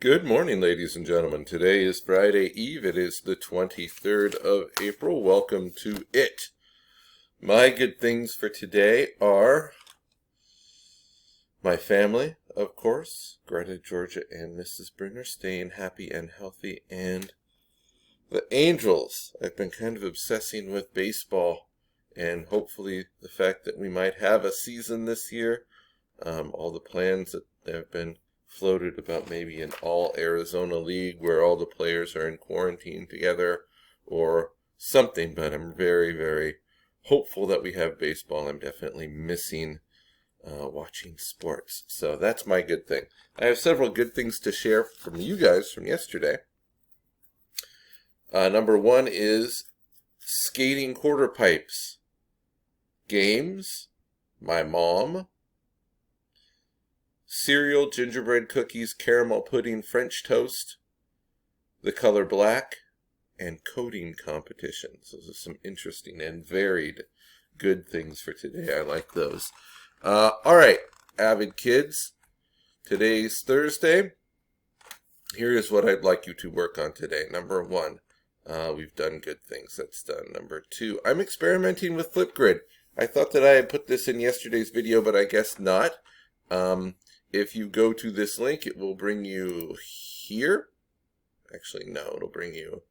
Good morning, ladies and gentlemen. Today is Friday Eve. It is the 23rd of April. Welcome to it. My good things for today are my family, of course, Greta, Georgia, and Mrs. Brunner, staying happy and healthy, and the Angels. I've been kind of obsessing with baseball, and hopefully the fact that we might have a season this year. All the plans that have been floated about maybe an all-Arizona league where all the players are in quarantine together or something, but I'm very, very hopeful that we have baseball. I'm definitely missing watching sports. So that's my good thing. I have several good things to share from you guys from yesterday. Number one is skating quarter pipes. Games, my mom, cereal, gingerbread cookies, caramel pudding, French toast, the color black, and coding competitions. Those are some interesting and varied good things for today. I like those. All right, Avid kids, today's Thursday. Here is what I'd like you to work on today. Number one, we've done good things. That's done. Number two, I'm experimenting with Flipgrid. I thought that I had put this in yesterday's video, but I guess not. If you go to this link, it will bring you here. Actually, no, it'll bring you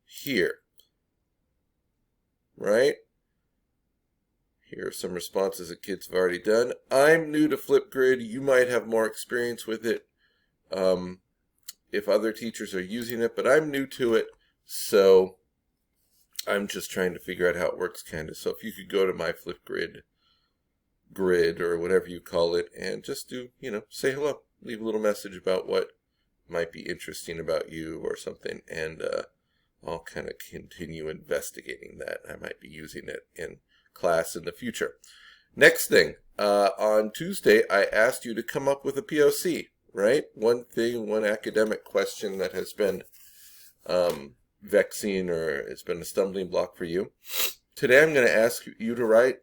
here. Right? Here are some responses that kids have already done. I'm new to Flipgrid. You might have more experience with it if other teachers are using it, but I'm new to it, so I'm just trying to figure out how it works, kind of. So if you could go to my Flipgrid grid or whatever you call it and just do, say hello, leave a little message about what might be interesting about you or something, and I'll kind of continue investigating that. I might be using it in class in the future. Next thing, on Tuesday I asked you to come up with a POC, right? One thing, one academic question that has been vexing or it's been a stumbling block for you. Today I'm going to ask you to write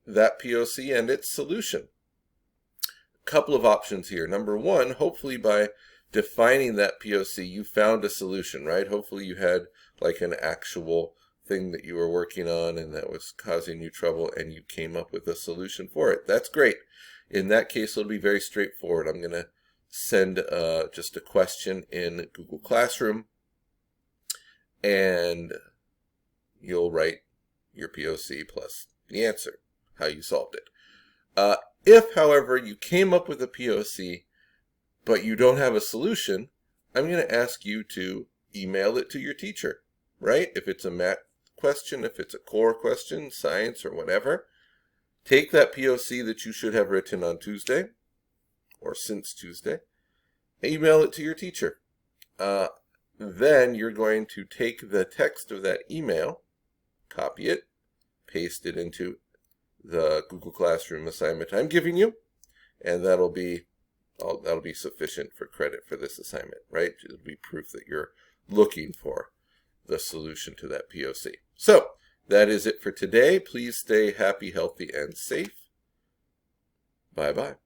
that POC and its solution. A couple of options here. Number one, hopefully by defining that POC, you found a solution, right? Hopefully you had like an actual thing that you were working on and that was causing you trouble and you came up with a solution for it. That's great. In that case, it'll be very straightforward. I'm going to send just a question in Google Classroom and you'll write your POC plus the answer, how you solved it. If, however, you came up with a POC, but you don't have a solution, I'm going to ask you to email it to your teacher, right? If it's a math question, if it's a core question, science or whatever, take that POC that you should have written on Tuesday, or since Tuesday, email it to your teacher. Then you're going to take the text of that email, copy it, paste it into the Google Classroom assignment I'm giving you, and that'll be sufficient for credit for this assignment, right? It'll be proof that you're looking for the solution to that POC. So that is it for today. Please stay happy, healthy, and safe. Bye-bye.